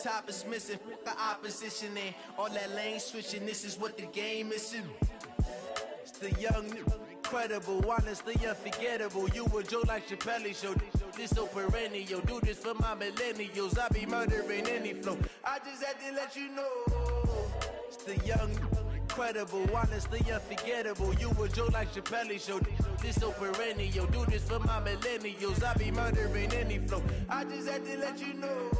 Top is missing, the opposition and all that lane switching. This is what the game is. It's the young, incredible, honestly unforgettable. You a Joe like Chappelle show. This so perennial. Do this for my millennials. I be murdering any flow. I just had to let you know. It's the young, incredible, honestly unforgettable. You a Joe like Chappelle show. This so perennial. Do this for my millennials. I be murdering any flow. I just had to let you know.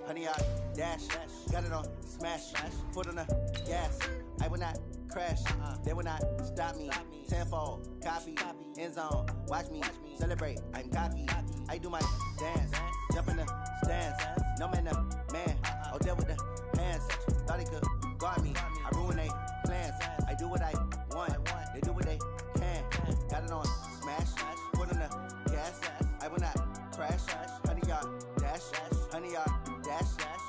Honey, I dash, got it on smash, foot on the gas. I will not crash, they will not stop me. Tenfold, copy, end zone, watch me celebrate. I'm cocky, I do my dance, jump in the stands. No man, man, oh there with the hands. Thought he could guard me, I ruin they plans. I do what I want, they do what they can. Got it on smash, foot on the gas. I will not crash, honey, y'all dash, honey, y'all. Dash,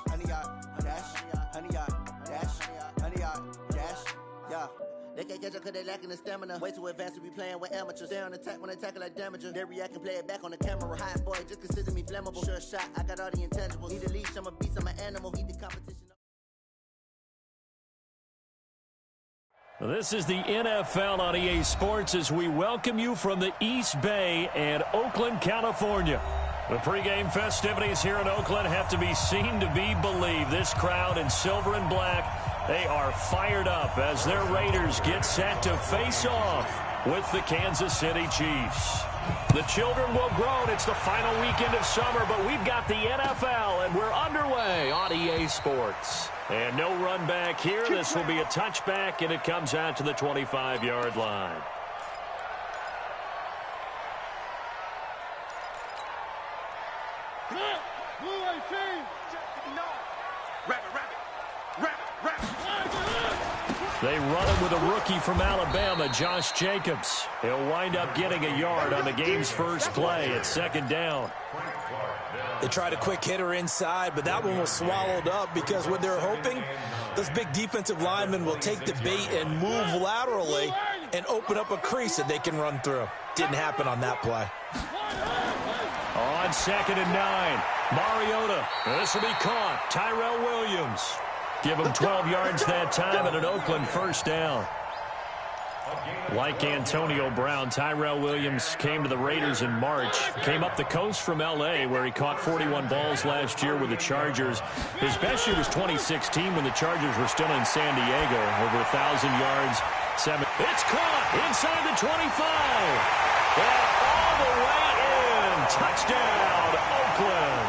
honey yard, dash, honey yard, dash, honey yard, dash, yeah. They can't catch up cause they lacking the stamina. Way too advanced to be playing with amateurs. Stay on attack when they tackle like damager. They react and play it back on the camera. Hot boy, just consider me flammable. Sure shot, I got all the intangibles. Need a leash, I'm a beast, I'm an animal. Eat the competition. This is the NFL on EA Sports as we welcome you from the East Bay and Oakland, California. The pregame festivities here in Oakland have to be seen to be believed. This crowd in silver and black, they are fired up as their Raiders get set to face off with the Kansas City Chiefs. The children will groan. It's the final weekend of summer, but we've got the NFL, and we're underway on EA Sports. And no run back here. This will be a touchback, and it comes out to the 25-yard line. They run it with a rookie from Alabama, Josh Jacobs. He'll wind up getting a yard on the game's first play at second down. They tried a quick hitter inside, but that one was swallowed up because what they're hoping, those big defensive linemen will take the bait and move laterally and open up a crease that they can run through. Didn't happen on that play. On 2nd and 9, Mariota. This will be caught. Tyrell Williams. Give him 12 yards that time and an Oakland first down. Like Antonio Brown, Tyrell Williams came to the Raiders in March. Came up the coast from L.A. where he caught 41 balls last year with the Chargers. His best year was 2016 when the Chargers were still in San Diego. Over 1,000 yards. It's caught inside the 25. And all the way in. Touchdown, Oakland.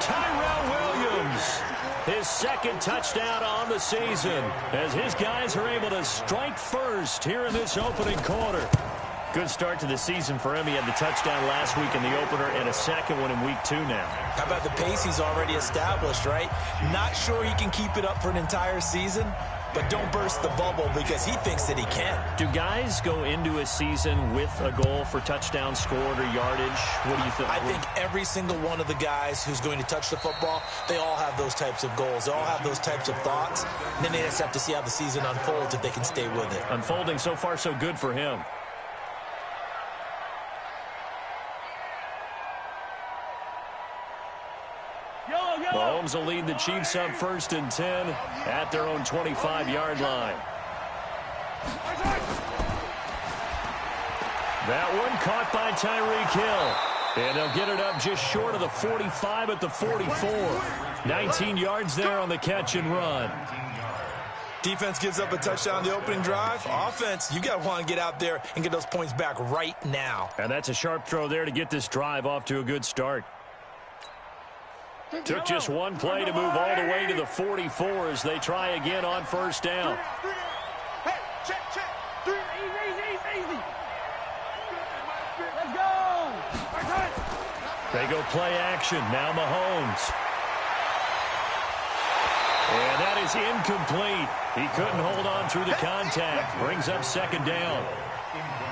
Tyrell Williams. His second touchdown on the season as his guys are able to strike first here in this opening quarter. Good start to the season for him. He had the touchdown last week in the opener and a second one in week 2 now. How about the pace he's already established, right? Not sure he can keep it up for an entire season, but don't burst the bubble because he thinks that he can. Do guys go into a season with a goal for touchdown scored or yardage? What do you think? I think every single one of the guys who's going to touch the football, they all have those types of goals. They all have those types of thoughts. And then they just have to see how the season unfolds if they can stay with it. Unfolding so far so good for him. Mahomes will lead the Chiefs up 1st and 10 at their own 25-yard line. That one caught by Tyreek Hill. And they'll get it up just short of the 45 at the 44. 19 yards there on the catch and run. Defense gives up a touchdown the opening drive. Offense, you got to want to get out there and get those points back right now. And that's a sharp throw there to get this drive off to a good start. Took just one play to move all the way to the 44 as they try again on first down. Hey, check. Easy. Let's go. They go play action. Now Mahomes. And that is incomplete. He couldn't hold on through the contact. Brings up second down.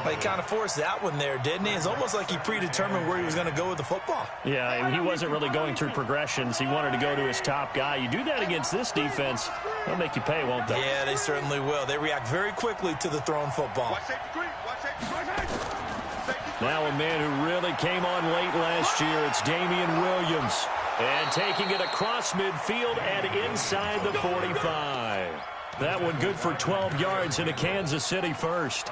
He kind of forced that one there, didn't he? It's almost like he predetermined where he was going to go with the football. Yeah, he wasn't really going through progressions. He wanted to go to his top guy. You do that against this defense, they'll make you pay, won't they? Yeah, they certainly will. They react very quickly to the thrown football. Now a man who really came on late last year, it's Damian Williams. And taking it across midfield and inside the 45. That one good for 12 yards into Kansas City first.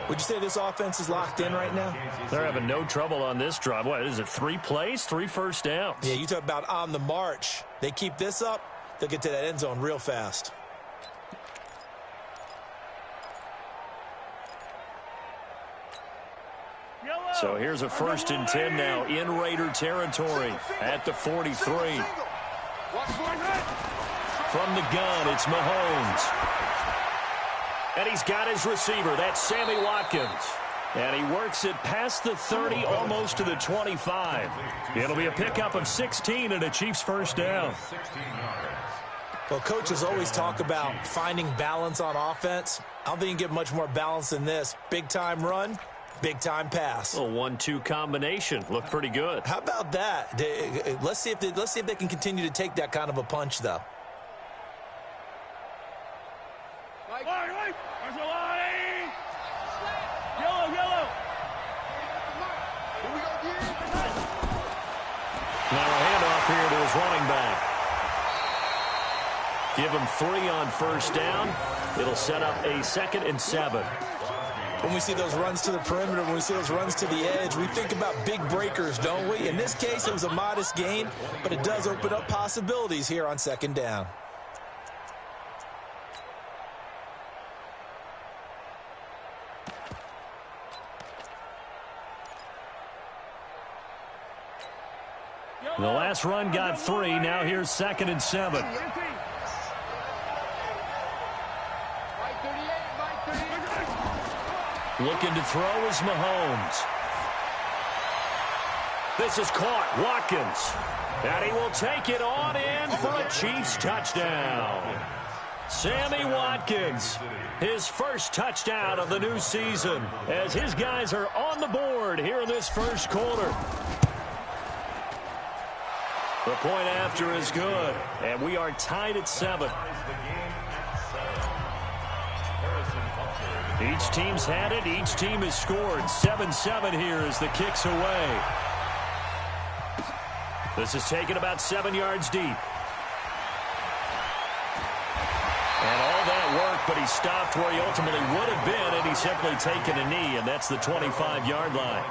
Would you say this offense is locked in right now? They're having no trouble on this drive. What is it, 3 plays, 3 first downs? Yeah, you talk about on the march. They keep this up, they'll get to that end zone real fast. So here's a 1st and 10 now in Raider territory at the 43. From the gun, it's Mahomes. And he's got his receiver. That's Sammy Watkins. And he works it past the 30, almost to the 25. It'll be a pickup of 16 and a Chiefs first down. Well, coaches always talk about finding balance on offense. I don't think you can get much more balance than this. Big-time run, big-time pass. A 1-2 combination. Looked pretty good. How about that? Let's see if they can continue to take that kind of a punch, though. Now a handoff here to his running back. Give him 3 on first down. It'll set up a 2nd and 7. When we see those runs to the perimeter, when we see those runs to the edge, we think about big breakers, don't we? In this case, it was a modest gain, but it does open up possibilities here on 2nd down. The last run got 3. Now here's 2nd and 7. Looking to throw is Mahomes. This is caught. Watkins. And he will take it on in for a Chiefs touchdown. Sammy Watkins, his first touchdown of the new season, as his guys are on the board here in this first quarter. The point after is good, and we are tied at 7. Each team's had it. Each team has scored. 7-7 here as the kick's away. This is taken about 7 yards deep. And all that work, but he stopped where he ultimately would have been, and he's simply taken a knee, and that's the 25-yard line.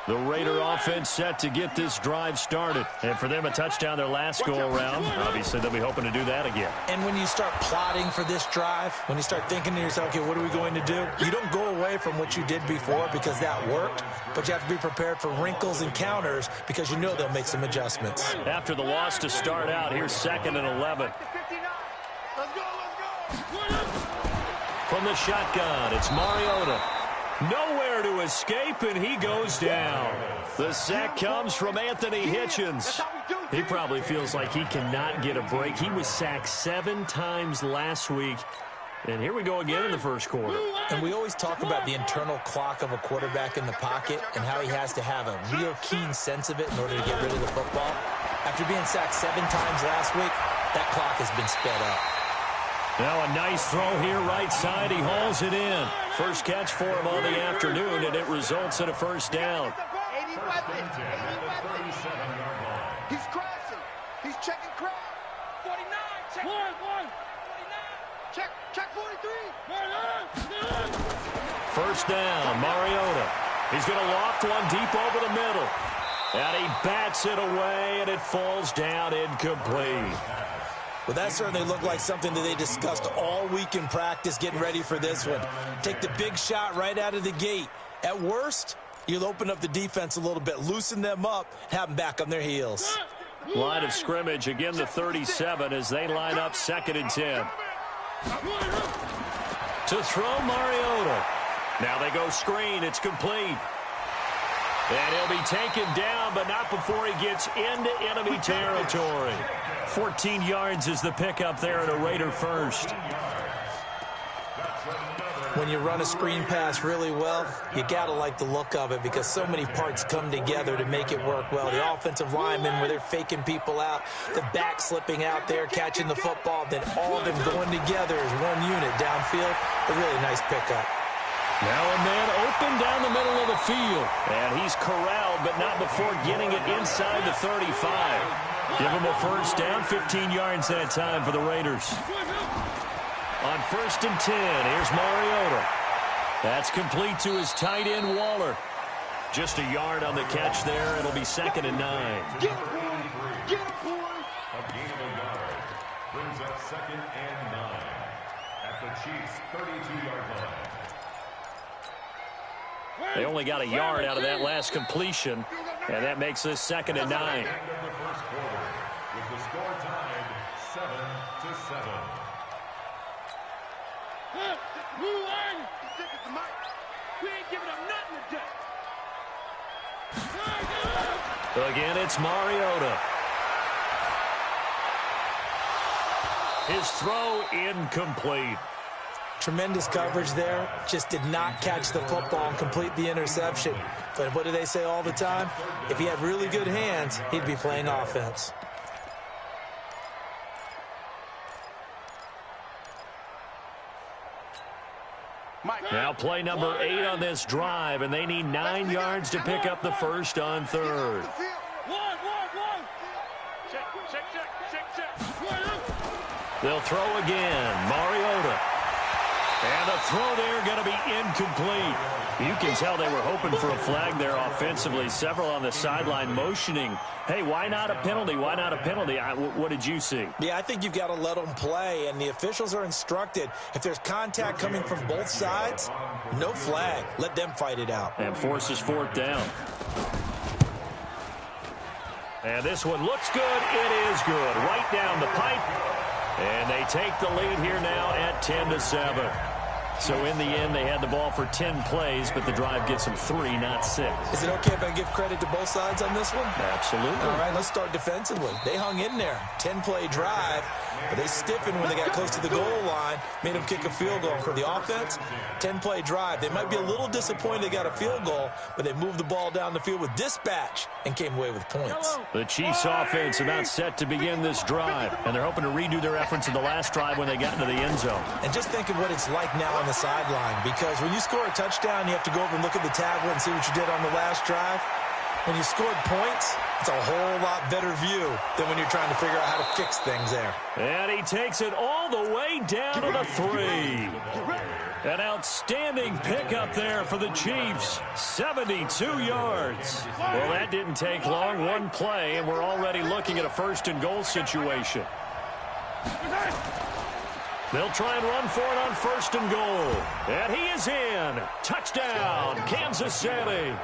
The Raider offense set to get this drive started. And for them, a touchdown their last go-around. Obviously, they'll be hoping to do that again. And when you start plotting for this drive, when you start thinking to yourself, okay, what are we going to do? You don't go away from what you did before because that worked, but you have to be prepared for wrinkles and counters because you know they'll make some adjustments. After the loss to start out, here's 2nd and 11. From the shotgun, it's Mariota. Nowhere to escape, and he goes down. The sack comes from Anthony Hitchens. He probably feels like he cannot get a break. He was sacked 7 times last week. And here we go again in the first quarter. And we always talk about the internal clock of a quarterback in the pocket and how he has to have a real keen sense of it in order to get rid of the football. After being sacked 7 times last week, that clock has been sped up. Now a nice throw here right side. He hauls it in. First catch for him on the afternoon, and it results in a first down. He's crashing. He's checking crowd. 49. Check. 1. 49. Check 43. First down, Mariota. He's going to loft one deep over the middle. And he bats it away, and it falls down incomplete. Well, that certainly looked like something that they discussed all week in practice getting ready for this one. Take the big shot right out of the gate. At worst, you'll open up the defense a little bit, loosen them up, have them back on their heels. Line of scrimmage, again the 37 as they line up 2nd and 10. To throw Mariota. Now they go screen. It's complete. And he'll be taken down, but not before he gets into enemy territory. 14 yards is the pickup there at a Raider first. When you run a screen pass really well, you got to like the look of it because so many parts come together to make it work well. The offensive linemen, where they're faking people out, the back slipping out there, catching the football, then all of them going together as one unit downfield. A really nice pickup. Now a man open down the middle of the field. And he's corralled, but not before getting it inside the 35. Give him a first down, 15 yards that time for the Raiders. On 1st and 10, here's Mariota. That's complete to his tight end, Waller. Just a yard on the catch there. It'll be 2nd and 9. Get it, boy. Get it, boy. A gain of a yard brings up 2nd and 9 at the Chiefs' 32-yard line. They only got a yard out of that last completion, and that makes this 2nd and 9. End of the first quarter with the score tied 7-7. Move on. We ain't giving up nothing today. Again, it's Mariota. His throw incomplete. Tremendous coverage there. Just did not catch the football and complete the interception. But what do they say all the time? If he had really good hands, he'd be playing offense. Now play number 8 on this drive, and they need 9 yards to pick up the first on 3rd. They'll throw again. Mariota. And the throw there going to be incomplete. You can tell they were hoping for a flag there offensively. Several on the sideline motioning, hey, why not a penalty? Why not a penalty? What did you see? Yeah, I think you've got to let them play, and the officials are instructed. If there's contact coming from both sides, no flag. Let them fight it out. And forces 4th down. And this one looks good. It is good. Right down the pipe. And they take the lead here now at 10-7. So in the end, they had the ball for 10 plays, but the drive gets them 3, not 6. Is it okay if I give credit to both sides on this one? Absolutely. All right, let's start defensively. They hung in there. 10-play drive. But they stiffened when they got close to the goal line, made them kick a field goal. For the offense, 10-play drive. They might be a little disappointed they got a field goal, but they moved the ball down the field with dispatch and came away with points. The Chiefs offense about set to begin this drive, and they're hoping to redo their efforts in the last drive when they got into the end zone. And just think of what it's like now on the sideline, because when you score a touchdown, you have to go over and look at the tablet and see what you did on the last drive. When you scored points, it's a whole lot better view than when you're trying to figure out how to fix things there. And he takes it all the way down to the 3. An outstanding pickup there for the Chiefs. 72 yards. Well, that didn't take long. One play, and we're already looking at a 1st and goal situation. They'll try and run for it on 1st and goal. And he is in. Touchdown, Kansas City.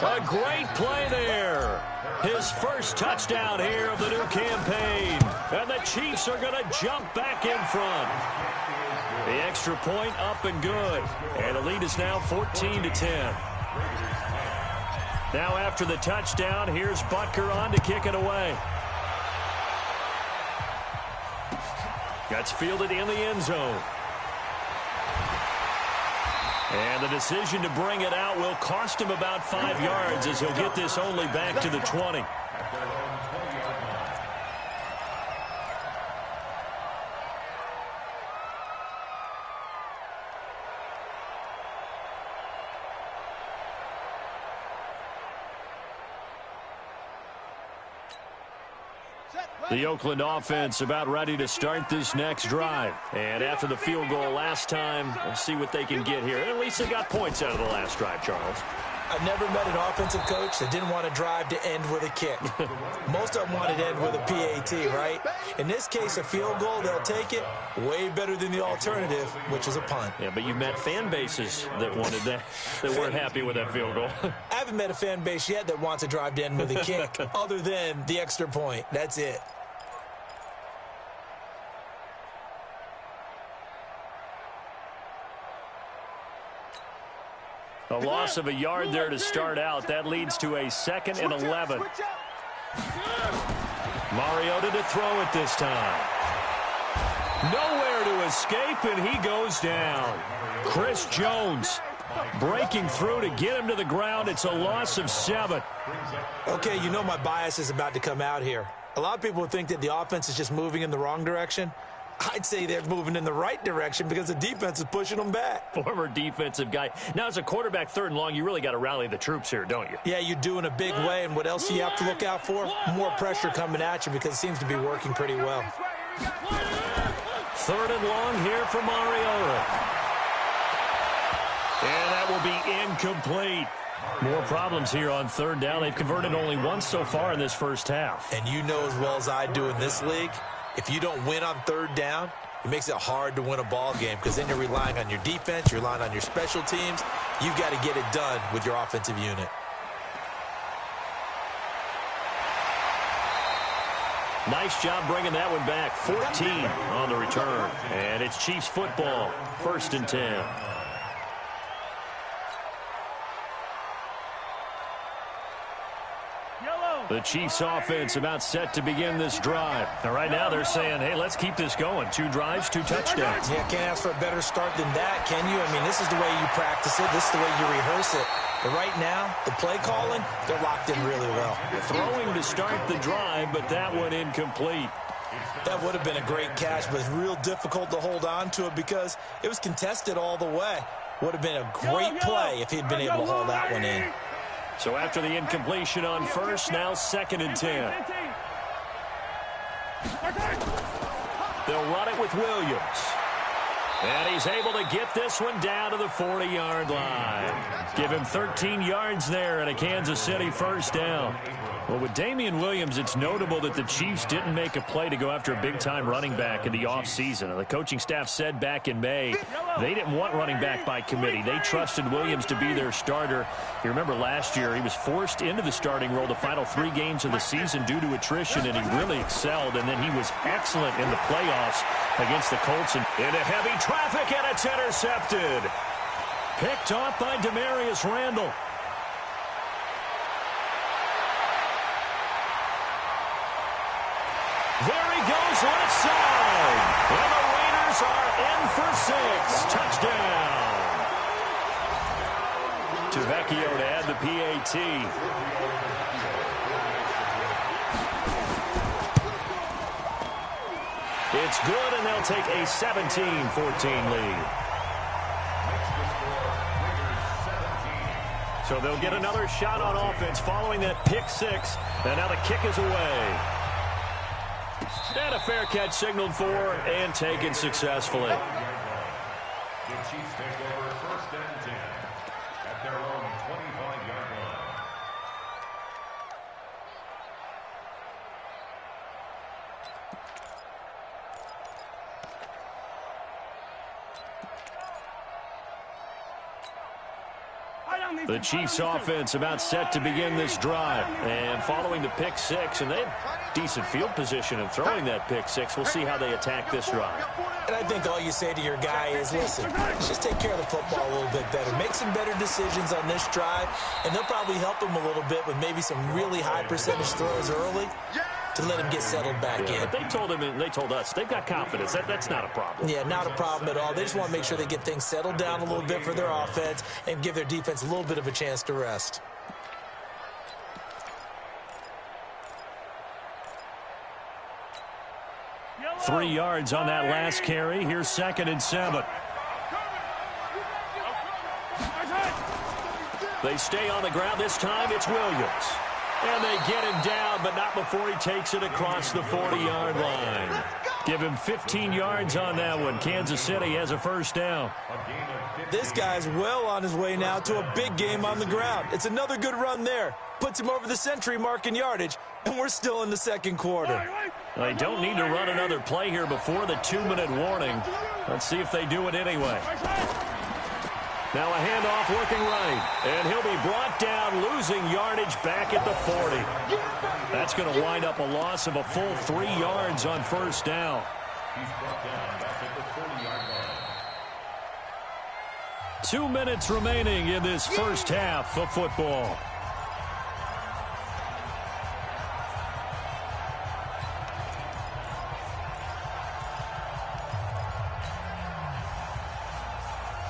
A great play there. His first touchdown here of the new campaign. And the Chiefs are going to jump back in front. The extra point up and good. And the lead is now 14-10. Now after the touchdown, here's Butker on to kick it away. Gets fielded in the end zone. And the decision to bring it out will cost him about 5 yards as he'll get this only back to the 20. The Oakland offense about ready to start this next drive. And after the field goal last time, we'll see what they can get here. At least they got points out of the last drive, Charles. I've never met an offensive coach that didn't want to drive to end with a kick. Most of them wanted to end with a PAT, right? In this case, a field goal, they'll take it. Way better than the alternative, which is a punt. Yeah, but you've met fan bases that wanted that, that weren't happy with that field goal. I haven't met a fan base yet that wants to drive to end with a kick, other than the extra point. That's it. A loss of a yard there to start out. That leads to a 2nd and 11. Mariota to throw it this time. Nowhere to escape, and he goes down. Chris Jones breaking through to get him to the ground. It's a loss of 7. Okay, you know my bias is about to come out here. A lot of people think that the offense is just moving in the wrong direction. I'd say they're moving in the right direction because the defense is pushing them back. Former defensive guy. Now, as a quarterback 3rd and long, you really got to rally the troops here, don't you? Yeah, you do in a big way, and what else do you have to look out for? More pressure coming at you because it seems to be working pretty well. 3rd and long here for Mariota. And that will be incomplete. More problems here on 3rd down. They've converted only once so far in this first half. And you know as well as I do in this league, if you don't win on 3rd down, it makes it hard to win a ball game because then you're relying on your defense, you're relying on your special teams. You've got to get it done with your offensive unit. Nice job bringing that one back. 14 on the return. And it's Chiefs football. 1st and 10. The Chiefs offense about set to begin this drive. Now, right now they're saying, hey, let's keep this going. 2 drives, 2 touchdowns. Yeah, can't ask for a better start than that, can you? I mean, this is the way you practice it. This is the way you rehearse it. But right now, the play calling, they're locked in really well. Throwing to start the drive, but that one incomplete. That would have been a great catch, but it's real difficult to hold on to it because it was contested all the way. Would have been a great play if he'd been able to hold that one in. So after the incompletion on 1st, now 2nd and 10. They'll run it with Williams. And he's able to get this one down to the 40-yard line. Give him 13 yards there and a Kansas City 1st down. Well, with Damian Williams, it's notable that the Chiefs didn't make a play to go after a big-time running back in the offseason. And the coaching staff said back in May they didn't want running back by committee. They trusted Williams to be their starter. You remember last year he was forced into the starting role the final 3 games of the season due to attrition, and he really excelled. And then he was excellent in the playoffs against the Colts. And into heavy traffic, and it's intercepted. Picked off by Demarius Randall. There he goes left side. And the Raiders are in for 6. Touchdown. Tavecchio to add the PAT. It's good, and they'll take a 17-14 lead. So they'll get another shot on offense following that pick 6. And now the kick is away. And a fair catch signaled for and taken successfully. The Chiefs take over 1st and 10 at their own 25-yard line. The Chiefs offense about set to begin this drive. And following the pick 6, and they have decent field position in throwing that pick 6. We'll see how they attack this drive. And I think all you say to your guy is, listen, let's just take care of the football a little bit better. Make some better decisions on this drive, and they'll probably help him a little bit with maybe some really high percentage throws early to let him get settled back in. But they told him, and they told us, they've got confidence. That's not a problem. Yeah, not a problem at all. They just want to make sure they get things settled down a little bit for their offense and give their defense a little bit of a chance to rest. Yellow. 3 yards on that last carry. Here's 2nd and 7. They stay on the ground. This time it's Williams. And they get him down, but not before he takes it across the 40-yard line. Give him 15 yards on that one. Kansas City has a 1st down. This guy's well on his way now to a big game on the ground. It's another good run there. Puts him over the century mark in yardage, and we're still in the 2nd quarter. They don't need to run another play here before the 2-minute warning. Let's see if they do it anyway. Now a handoff working right, and he'll be brought down, losing yardage back at the 40. That's going to wind up a loss of a full 3 yards on 1st down. He's brought down back at the 40-yard 2 minutes remaining in this first half of football.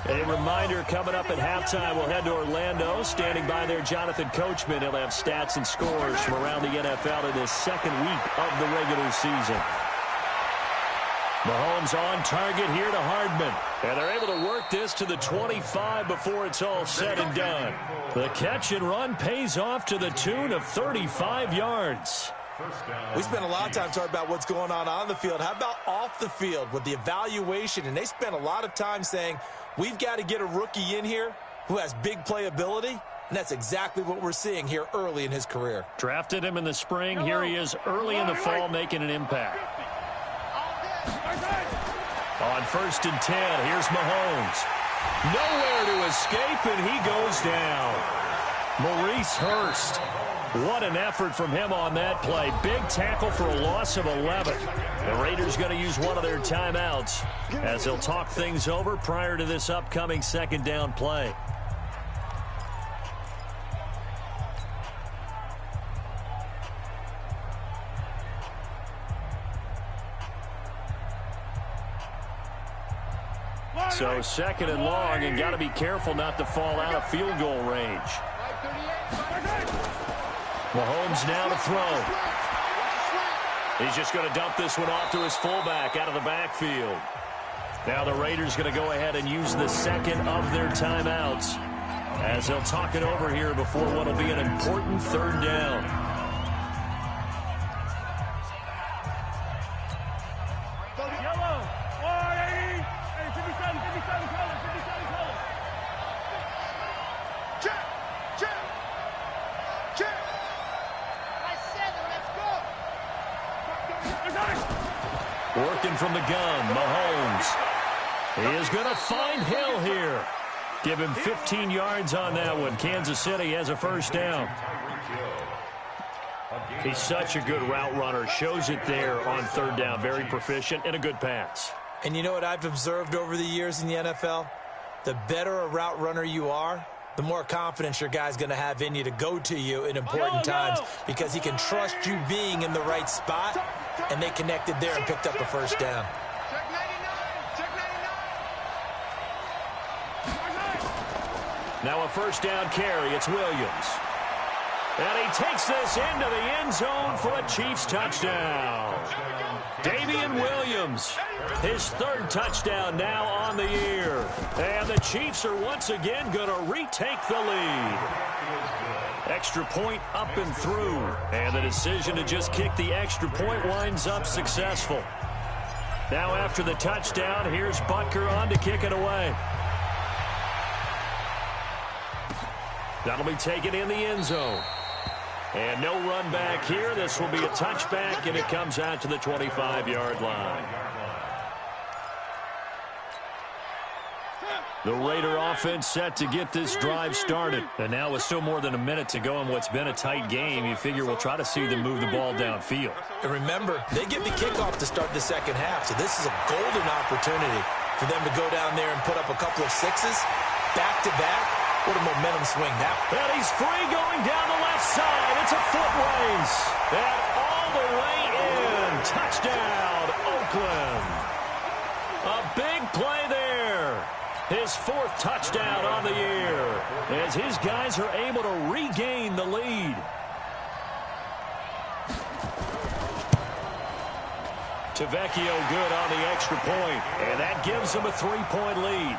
A reminder, coming up at halftime, we'll head to Orlando. Standing by there, Jonathan Coachman. He'll have stats and scores from around the NFL in this second week of the regular season. Mahomes on target here to Hardman. And they're able to work this to the 25 before it's all said and done. The catch and run pays off to the tune of 35 yards. We spent a lot of time talking about what's going on the field. How about off the field with the evaluation? And they spent a lot of time saying, we've got to get a rookie in here who has big playability, and that's exactly what we're seeing here early in his career. Drafted him in the spring. Here he is early in the fall making an impact. On 1st and 10, here's Mahomes. Nowhere to escape, and he goes down. Maurice Hurst. What an effort from him on that play. Big tackle for a loss of 11. The Raiders going to use one of their timeouts as they'll talk things over prior to this upcoming second down play. So second and long, and got to be careful not to fall out of field goal range. Mahomes now to throw. He's just going to dump this one off to his fullback out of the backfield. Now the Raiders going to go ahead and use the second of their timeouts as they'll talk it over here before what will be an important third down. Working from the gun, Mahomes. He is going to find Hill here. Give him 15 yards on that one. Kansas City has a first down. He's such a good route runner. Shows it there on third down. Very proficient and a good pass. And you know what I've observed over the years in the NFL? The better a route runner you are, the more confidence your guy's going to have in you to go to you in important times because he can trust you being in the right spot, and they connected there and picked up a first down. Now a first down carry. It's Williams. And he takes this into the end zone for a Chiefs touchdown. Damian Williams, his third touchdown now on the year. And the Chiefs are once again going to retake the lead. Extra point up and through. And the decision to just kick the extra point winds up successful. Now after the touchdown, here's Butker on to kick it away. That'll be taken in the end zone. And no run back here. This will be a touchback, and it comes out to the 25-yard line. The Raider offense set to get this drive started. And now with still more than a minute to go in what's been a tight game, you figure we'll try to see them move the ball downfield. And remember, they get the kickoff to start the second half, so this is a golden opportunity for them to go down there and put up a couple of sixes back-to-back. What a momentum swing now. And he's free going down the left side. It's a foot race. And all the way in. Touchdown, Oakland. A big play there. His fourth touchdown on the year as his guys are able to regain the lead. Tavecchio good on the extra point, and that gives them a 3-point lead.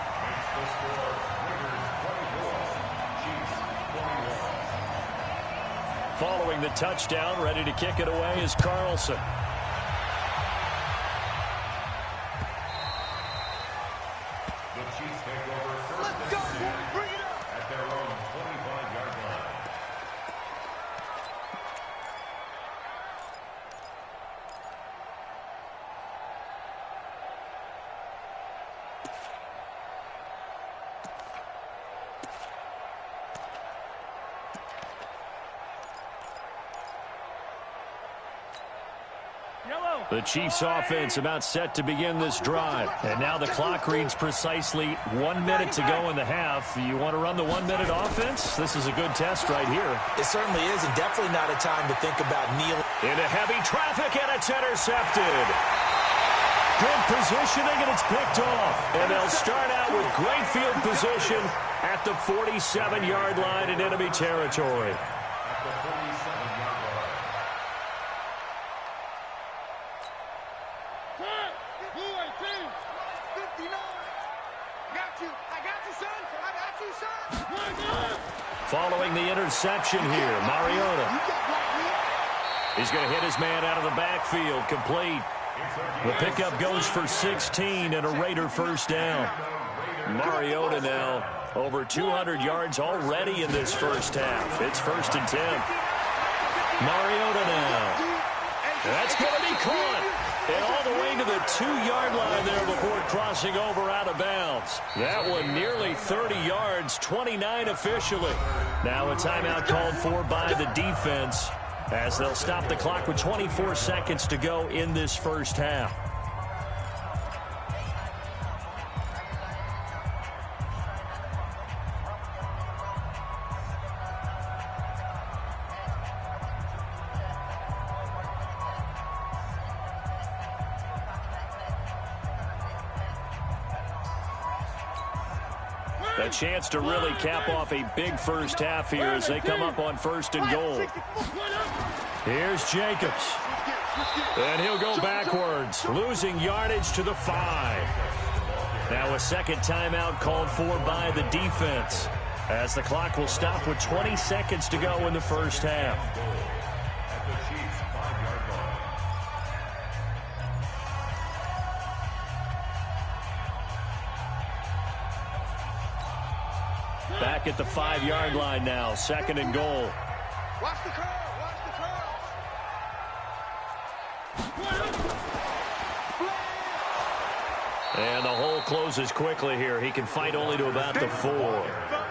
Following the touchdown, ready to kick it away is Carlson. The Chiefs take over first and 10 at their own 25-yard line. The Chiefs offense about set to begin this drive. And now the clock reads precisely 1 minute to go in the half. You want to run the 1 minute offense? This is a good test right here. It certainly is, and definitely not a time to think about kneeling. Into heavy traffic, and it's intercepted. Good positioning, and it's picked off. And they'll start out with great field position at the 47-yard line in enemy territory. Following the interception here, Mariota. He's going to hit his man out of the backfield, complete. The pickup goes for 16 and a Raider first down. Mariota now over 200 yards already in this first half. It's 1st and 10. Mariota now. That's going to be caught. And all the way to the 2-yard line there before crossing over out of bounds. That one nearly 30 yards, 29 officially. Now a timeout called for by the defense as they'll stop the clock with 24 seconds to go in this first half. A chance to really cap off a big first half here as they come up on 1st and goal. Here's Jacobs. And he'll go backwards, losing yardage to the 5. Now a second timeout called for by the defense as the clock will stop with 20 seconds to go in the first half. Back at the 5-yard line now, 2nd and goal. Watch the curl, watch the curl. And the hole closes quickly here. He can fight only to about the 4.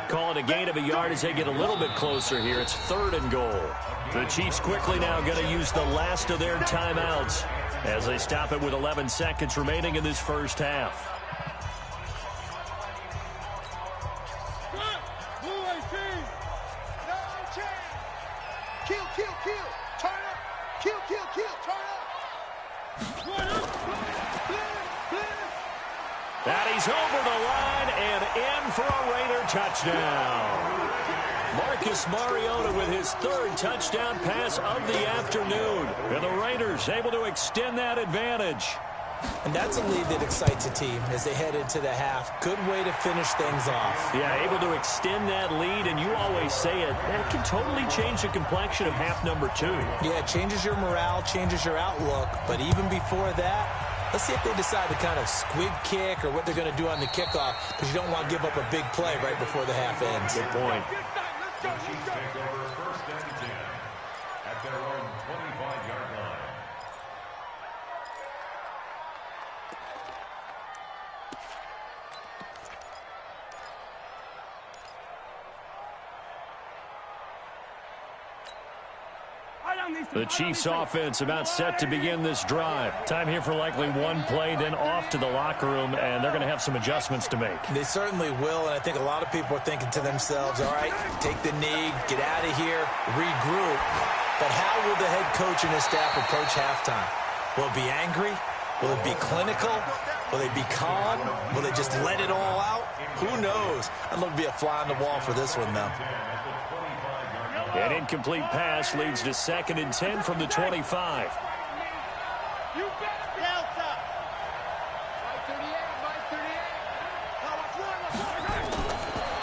Call it a gain of a yard as they get a little bit closer here. It's 3rd and goal. The Chiefs quickly now going to use the last of their timeouts as they stop it with 11 seconds remaining in this first half. That he's over the line and in for a Raider touchdown. Marcus Mariota with his 3rd touchdown pass of the afternoon. And the Raiders able to extend that advantage. And that's a lead that excites a team as they head into the half. Good way to finish things off. Yeah, able to extend that lead, and you always say it, that can totally change the complexion of half number 2. Yeah, it changes your morale, changes your outlook. But even before that, let's see if they decide to kind of squib kick or what they're going to do on the kickoff, because you don't want to give up a big play right before the half ends. Good point. The Chiefs take over 1st and 10 at their own 25-yard line. The Chiefs offense about set to begin this drive. Time here for likely one play, then off to the locker room, and they're going to have some adjustments to make. They certainly will, and I think a lot of people are thinking to themselves, all right, take the knee, get out of here, regroup. But how will the head coach and his staff approach halftime? Will it be angry? Will it be clinical? Will they be calm? Will they just let it all out? Who knows? I'd love to be a fly on the wall for this one, though. An incomplete pass leads to 2nd and 10 from the 25.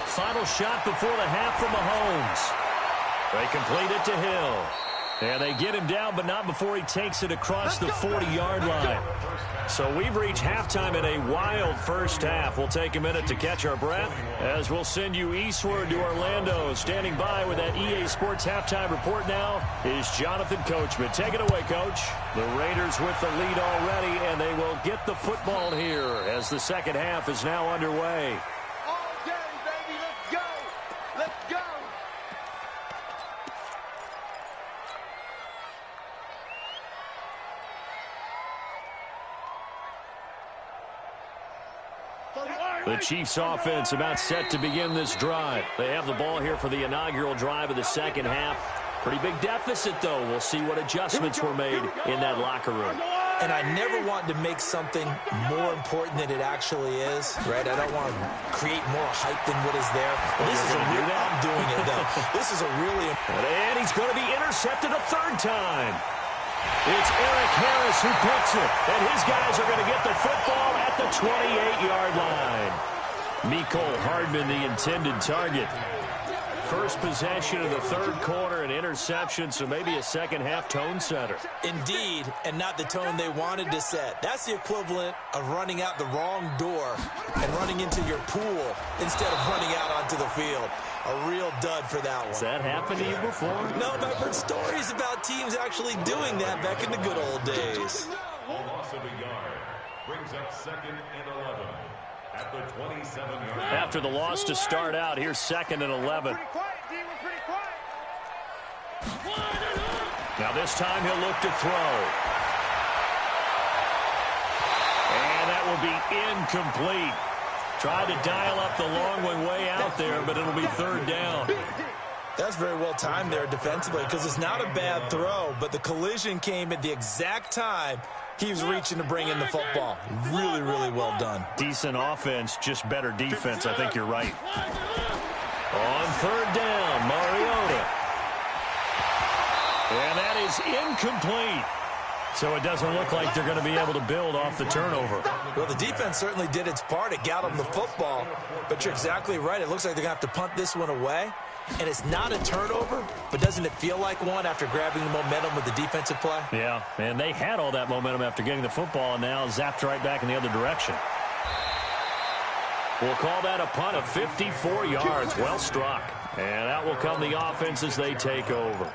Final shot before the half from Mahomes. They complete it to Hill. And they get him down, but not before he takes it across the 40-yard line. So we've reached halftime in a wild first half. We'll take a minute to catch our breath as we'll send you eastward to Orlando. Standing by with that EA Sports halftime report now is Jonathan Coachman. Take it away, Coach. The Raiders with the lead already, and they will get the football here as the second half is now underway. All day, baby. Let's go. Let's go. The Chiefs offense about set to begin this drive. They have the ball here for the inaugural drive of the second half. Pretty big deficit, though. We'll see what adjustments were made in that locker room. And I never want to make something more important than it actually is, right? I don't want to create more hype than what is there. But this is a real, I'm doing it, though. This is a really important. And he's going to be intercepted a third time. It's Eric Harris who picks it. And his guys are going to get the football at the 28-yard line. Mecole Hardman, the intended target. First possession of the third quarter, an interception, so maybe a second-half tone setter. Indeed, and not the tone they wanted to set. That's the equivalent of running out the wrong door and running into your pool instead of running out onto the field. A real dud for that one. Has that happened to you before? No, but I've heard stories about teams actually doing that back in the good old days. A loss of a yard brings up 2nd and 11. At the 27-yard line. After the loss to start out, here's 2nd and 11. Now this time he'll look to throw. And that will be incomplete. Tried to dial up the long one way out there, but it'll be third down. That's very well timed there defensively because it's not a bad throw, but the collision came at the exact time he was reaching to bring in the football. Really, really well done. Decent offense, just better defense. I think you're right. On third down, Mariota. And that is incomplete. So it doesn't look like they're going to be able to build off the turnover. Well, the defense certainly did its part. It got them the football. But you're exactly right. It looks like they're going to have to punt this one away. And it's not a turnover, but doesn't it feel like one after grabbing the momentum with the defensive play? Yeah, and they had all that momentum after getting the football and now zapped right back in the other direction. We'll call that a punt of 54 yards. Well struck. And out will come the offense as they take over.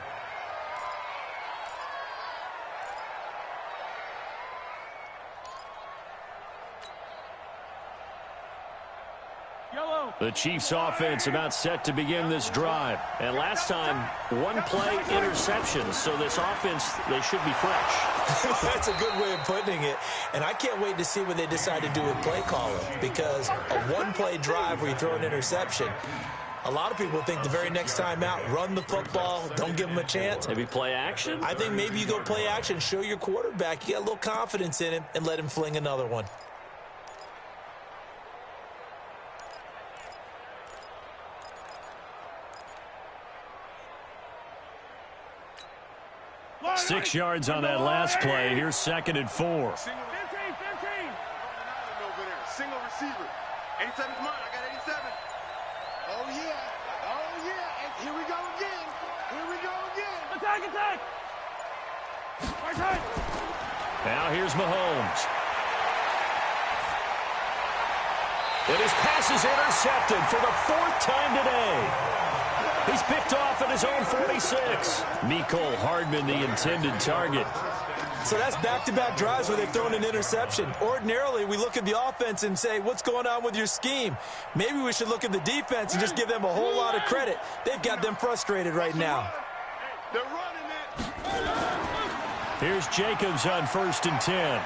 The Chiefs offense about set to begin this drive. And last time, one play interception. So this offense, they should be fresh. That's a good way of putting it. And I can't wait to see what they decide to do with play calling. Because a one-play drive where you throw an interception, a lot of people think the very next time out, run the football, don't give them a chance. Maybe play action? I think maybe you go play action, show your quarterback, you got a little confidence in him, and let him fling another one. Six yards on that last play. Here's 2nd and 4. 15. Single receiver. 87 is mine. I got 87. Oh, yeah. Oh, yeah. And here we go again. Here we go again. Attack. Right. Now here's Mahomes. And his pass is intercepted for the 4th time today. He's picked off at his own 46. Mecole Hardman, the intended target. So that's back-to-back drives where they've thrown an interception. Ordinarily, we look at the offense and say, what's going on with your scheme? Maybe we should look at the defense and just give them a whole lot of credit. They've got them frustrated right now. They're running it. Here's Jacobs on 1st and 10.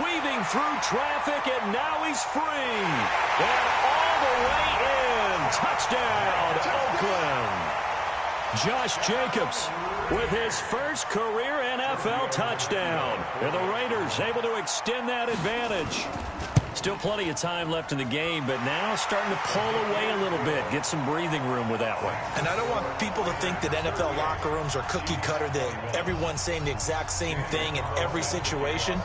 Weaving through traffic, and now he's free. And all the way in. Touchdown, Oakland. Josh Jacobs with his first career NFL touchdown. And the Raiders able to extend that advantage. Still plenty of time left in the game, but now starting to pull away a little bit. Get some breathing room with that one. And I don't want people to think that NFL locker rooms are cookie cutter, that everyone's saying the exact same thing in every situation.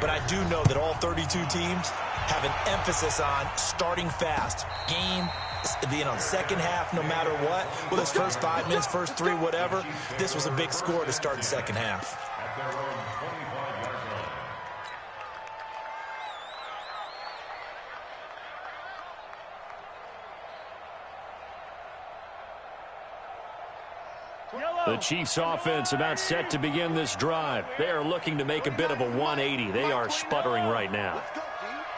But I do know that all 32 teams have an emphasis on starting fast. Second half, no matter what. Whether it's first 5 minutes, first 3, whatever. This was a big score to start the second half. At their own 25-yard line. The Chiefs offense about set to begin this drive. They are looking to make a bit of a 180. They are sputtering right now.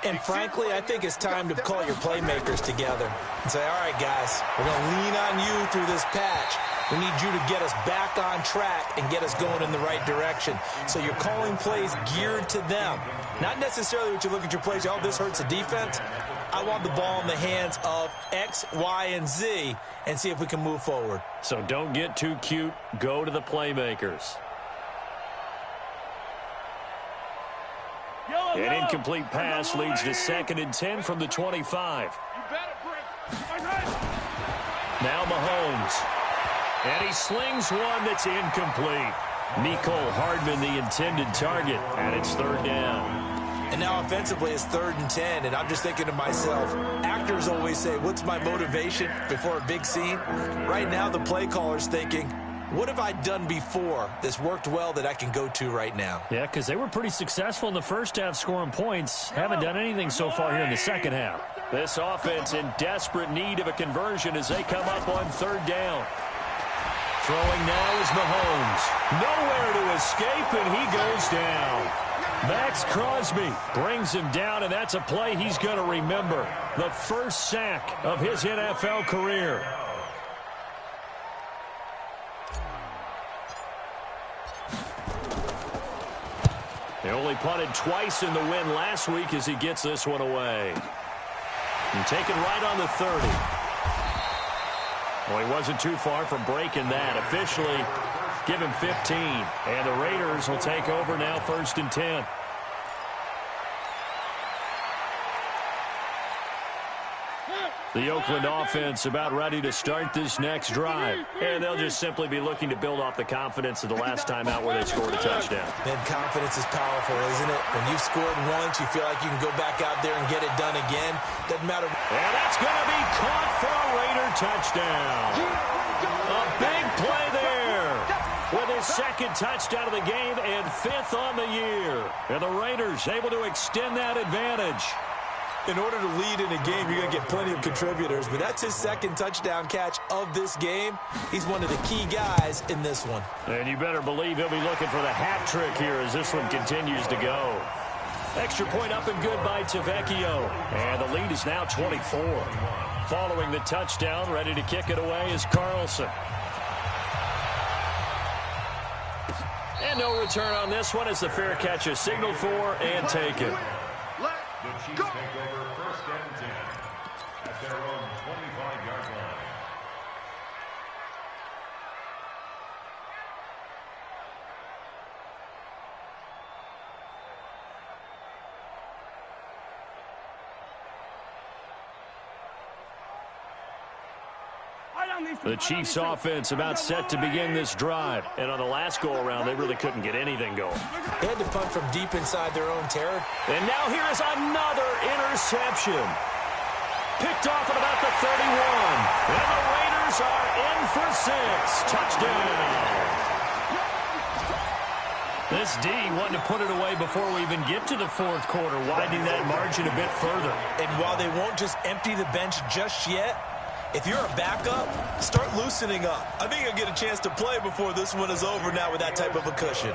And frankly, I think it's time to call your playmakers together and say, all right, guys, we're going to lean on you through this patch. We need you to get us back on track and get us going in the right direction. So you're calling plays geared to them. Not necessarily what you look at your plays, oh, this hurts the defense. I want the ball in the hands of X, Y, and Z and see if we can move forward. So don't get too cute. Go to the playmakers. An incomplete pass leads to 2nd and 10 from the 25. Now Mahomes. And he slings one that's incomplete. Mecole Hardman, the intended target, and it's 3rd down. And now offensively it's 3rd and 10, and I'm just thinking to myself, actors always say, what's my motivation before a big scene? Right now the play caller's thinking, what have I done before that's worked well that I can go to right now? Yeah, because they were pretty successful in the first half scoring points. Haven't done anything so far here in the second half. This offense in desperate need of a conversion as they come up on 3rd down. Throwing now is Mahomes. Nowhere to escape, and he goes down. Max Crosby brings him down, and that's a play he's going to remember. The first sack of his NFL career. They only punted twice in the win last week as he gets this one away. And taken right on the 30. Well, he wasn't too far from breaking that. Officially, give him 15. And the Raiders will take over now 1st and 10. The Oakland offense about ready to start this next drive. And they'll just simply be looking to build off the confidence of the last time out where they scored a touchdown. And confidence is powerful, isn't it? When you've scored once, you feel like you can go back out there and get it done again. Doesn't matter. And that's going to be caught for a Raider touchdown. A big play there with his 2nd touchdown of the game and 5th on the year. And the Raiders able to extend that advantage. In order to lead in a game, you're going to get plenty of contributors, but that's his 2nd touchdown catch of this game. He's one of the key guys in this one. And you better believe he'll be looking for the hat trick here as this one continues to go. Extra point up and good by Tavecchio. And the lead is now 24. Following the touchdown, ready to kick it away is Carlson. And no return on this one as the fair catch is signaled for and taken. The Chiefs take over 1st and 10 at their own 25-yard line. The Chiefs offense about set to begin this drive. And on the last go-around, they really couldn't get anything going. They had to punt from deep inside their own territory. And now here is another interception. Picked off at about the 31. And the Raiders are in for 6. Touchdown. This D wanting to put it away before we even get to the 4th quarter, widening that margin a bit further. And while they won't just empty the bench just yet, if you're a backup, start loosening up. I think you'll get a chance to play before this one is over now with that type of a cushion.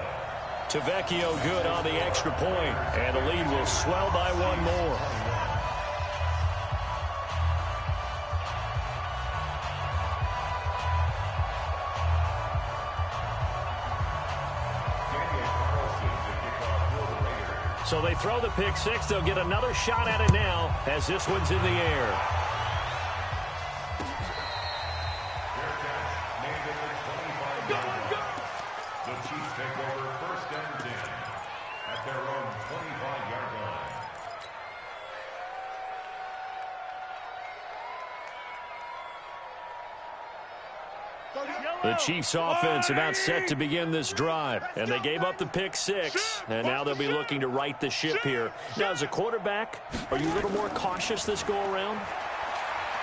Tavecchio good on the extra point, and the lead will swell by one more. So they throw the pick 6. They'll get another shot at it now as this one's in the air. The Chiefs take over 1st and 10 at their own 25-yard line. The Chiefs offense about set to begin this drive, and they gave up the pick 6, and now they'll be looking to right the ship here. Now, as a quarterback, are you a little more cautious this go-around?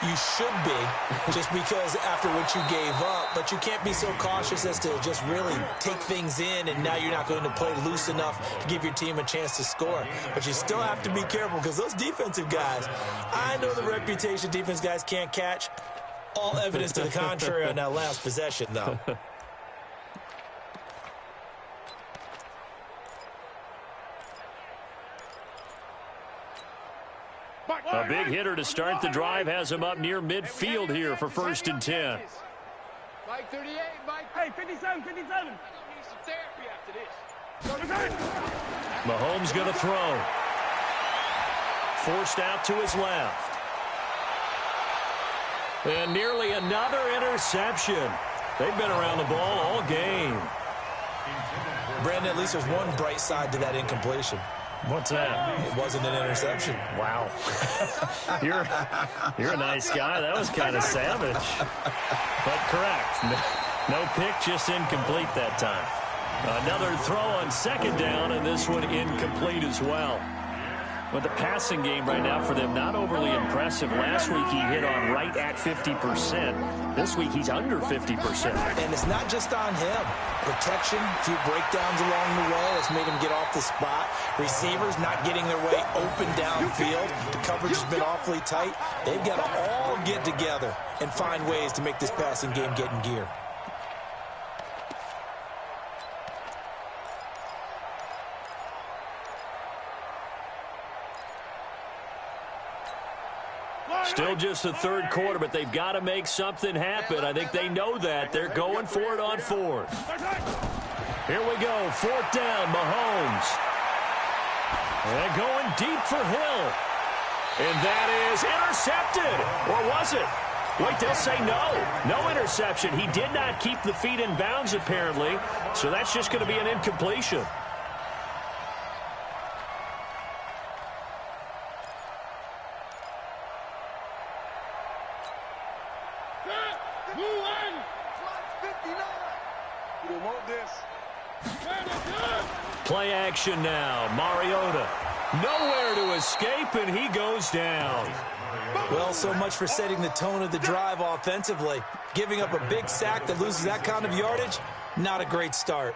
You should be, just because after what you gave up, but you can't be so cautious as to just really take things in, and now you're not going to play loose enough to give your team a chance to score. But you still have to be careful because those defensive guys, I know the reputation defense guys can't catch. All evidence to the contrary on that last possession, though. A big hitter to start the drive has him up near midfield here for 1st and 10. Mike 38, Mike. Hey, 57, 57. Need some therapy after this. Mahomes going to throw. forced out to his left. And nearly another interception. They've been around the ball all game. Brandon, at least there's one bright side to that incompletion. What's that? It wasn't an interception. Wow. You're a nice guy. That was kind of savage. But correct. No pick, just incomplete that time. Another throw on second down, and this one incomplete as well. But the passing game right now for them, not overly impressive. Last week he hit on right at 50%. This week he's under 50%. And it's not just on him. Protection, a few breakdowns along the way that's made him get off the spot. Receivers not getting their way open downfield. The coverage has been awfully tight. They've got to all get together and find ways to make this passing game get in gear. Still just the third quarter, but they've got to make something happen. I think they know that. They're going for it on fourth. Here we go. Fourth down, Mahomes. And going deep for Hill. And that is intercepted. Or was it? Wait, they'll say no. No interception. He did not keep the feet in bounds, apparently. So that's just going to be an incompletion. Play action now. Mariota. Nowhere to escape, and he goes down. Well, so much for setting the tone of the drive offensively. Giving up a big sack that loses that kind of yardage, not a great start.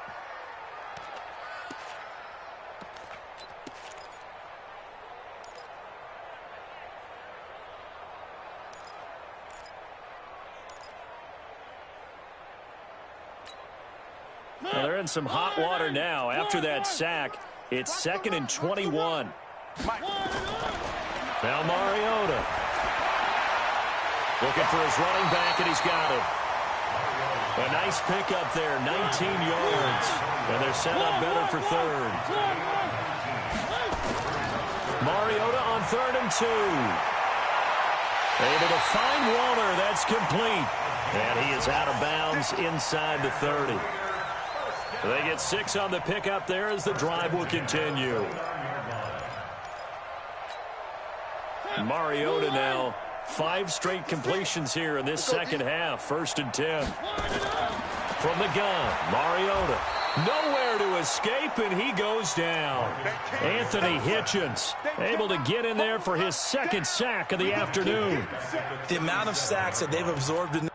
Well, they're in some hot water now. After that sack, it's 2nd and 21. Now Mariota. Looking for his running back, and he's got it. A nice pickup there, 19 yards. And they're set up better for third. Mariota on 3rd and 2. Able to find Waller. That's complete. And he is out of bounds inside the 30. They get 6 on the pickup there as the drive will continue. Mariota now, 5 straight completions here in this second half. 1st and 10. From the gun, Mariota. Nowhere to escape, and he goes down. Anthony Hitchens able to get in there for his 2nd sack of the afternoon. The amount of sacks that they've absorbed in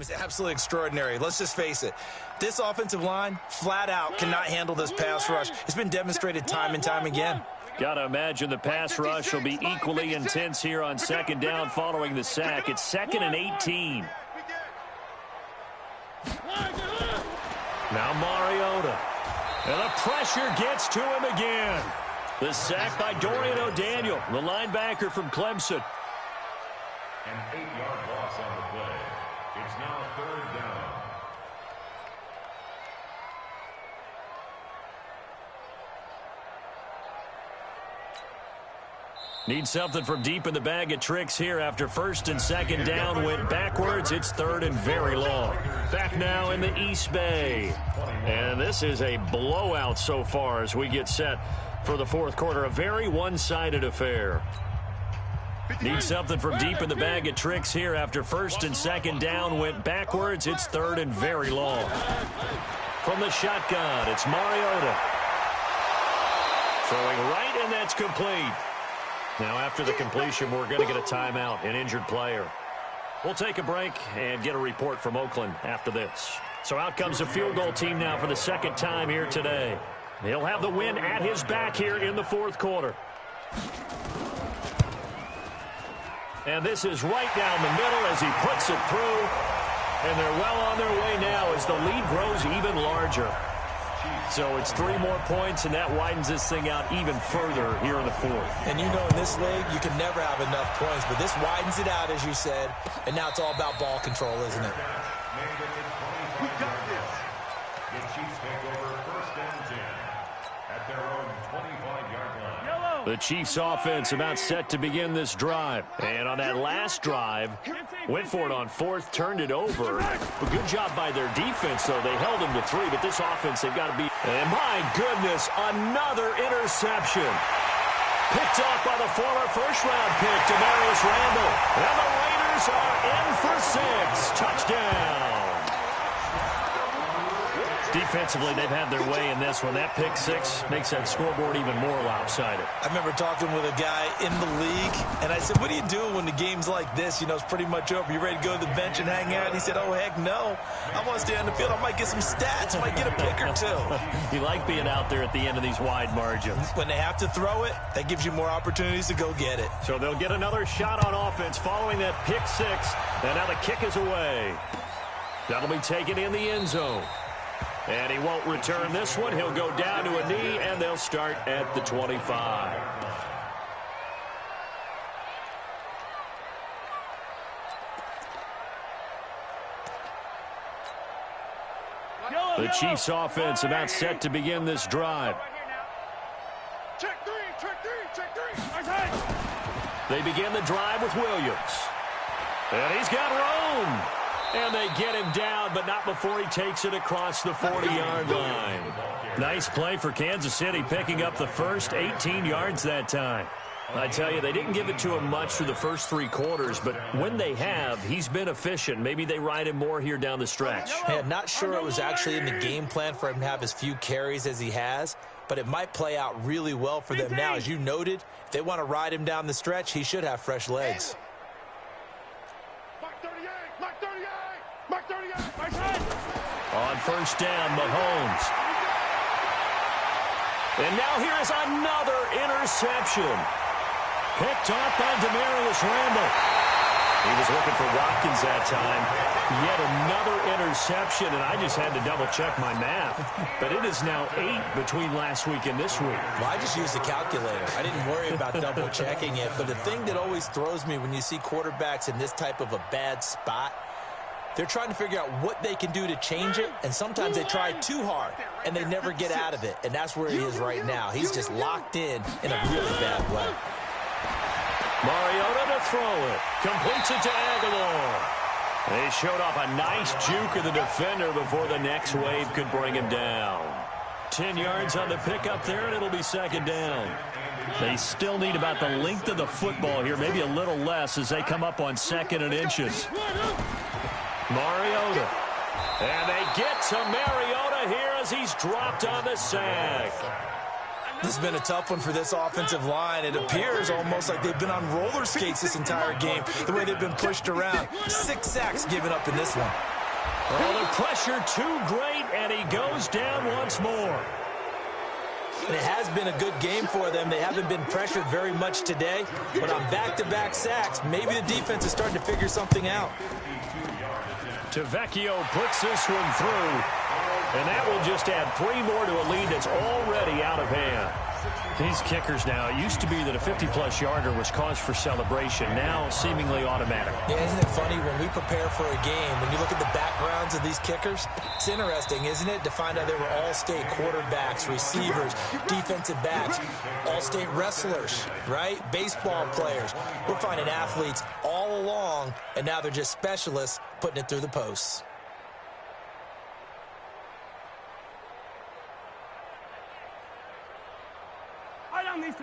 is absolutely extraordinary. Let's just face it. This offensive line, flat out, cannot handle this pass rush. It's been demonstrated time and time again. Got to imagine the pass rush will be equally intense here on 2nd down following the sack. It's 2nd and 18. Now Mariota. And the pressure gets to him again. The sack by Dorian O'Daniel, the linebacker from Clemson. An 8-yard loss on the play. It's now 3rd down. Need something from deep in the bag of tricks here after 1st and 2nd down went backwards. It's 3rd and very long. Back now in the East Bay. And this is a blowout so far as we get set for the 4th quarter. A very one-sided affair. Need something from deep in the bag of tricks here after 1st and 2nd down went backwards. It's 3rd and very long. From the shotgun, it's Mariota. Throwing right, and that's complete. Now after the completion, we're going to get a timeout, an injured player. We'll take a break and get a report from Oakland after this. So out comes the field goal team now for the second time here today. He'll have the win at his back here in the fourth quarter. And this is right down the middle as he puts it through. And they're well on their way now as the lead grows even larger. So it's 3 more points, and that widens this thing out even further here in the fourth. And you know in this league, you can never have enough points, but this widens it out, as you said, and now it's all about ball control, isn't it? We got this. The Chiefs take over first and 10 at their own 25-yard line. The Chiefs offense about set to begin this drive. And on that last drive, went for it on fourth, turned it over. A good job by their defense, though. They held them to 3, but this offense, they've got to be. And my goodness, another interception. Picked off by the former first-round pick, Demarius Randall. And the Raiders are in for 6. Touchdown. Defensively, they've had their way in this one. That pick 6 makes that scoreboard even more lopsided. I remember talking with a guy in the league, and I said, what do you do when the game's like this? You know, it's pretty much over. You ready to go to the bench and hang out? He said, oh, heck no. I want to stay on the field. I might get some stats. I might get a pick or 2. You like being out there at the end of these wide margins. When they have to throw it, that gives you more opportunities to go get it. So they'll get another shot on offense following that pick 6. And now the kick is away. That'll be taken in the end zone. And he won't return this one. He'll go down to a knee, and they'll start at the 25. The Chiefs offense about set to begin this drive. Check 3, check 3, check 3. They begin the drive with Williams. And he's got room. And they get him down, but not before he takes it across the 40-yard line. Nice play for Kansas City, picking up the first 18 yards that time. I tell you, they didn't give it to him much through the first 3 quarters, but when they have, he's been efficient. Maybe they ride him more here down the stretch. Hey, I'm not sure it was actually in the game plan for him to have as few carries as he has, but it might play out really well for them now. As you noted, if they want to ride him down the stretch, he should have fresh legs. On first down, Mahomes. And now here is another interception. Picked off by Demarius Randall. He was looking for Watkins that time. Yet another interception, and I just had to double-check my math. But it is now 8 between last week and this week. Well, I just used a calculator. I didn't worry about double-checking it. But the thing that always throws me when you see quarterbacks in this type of a bad spot, they're trying to figure out what they can do to change it, and sometimes they try too hard, and they never get out of it. And that's where he is right now. He's just locked in a really bad way. Mariota to throw it. Completes it to Aguilar. They showed off a nice juke of the defender before the next wave could bring him down. 10 yards on the pickup there, and it'll be second down. They still need about the length of the football here, maybe a little less as they come up on 2nd and inches. Mariota. And they get to Mariota here as he's dropped on the sack. This has been a tough one for this offensive line. It appears almost like they've been on roller skates this entire game, the way they've been pushed around. 6 sacks given up in this one. Well, the pressure too great, and he goes down once more. And it has been a good game for them. They haven't been pressured very much today, but on back-to-back sacks, maybe the defense is starting to figure something out. Tavecchio puts this one through, and that will just add 3 more to a lead that's already out of hand. These kickers now, it used to be that a 50-plus yarder was cause for celebration, now seemingly automatic. Yeah, isn't it funny when we prepare for a game, when you look at the backgrounds of these kickers, it's interesting, isn't it, to find out they were all-state quarterbacks, receivers, defensive backs, all-state wrestlers, right? Baseball players. We're finding athletes all along, and now they're just specialists putting it through the posts.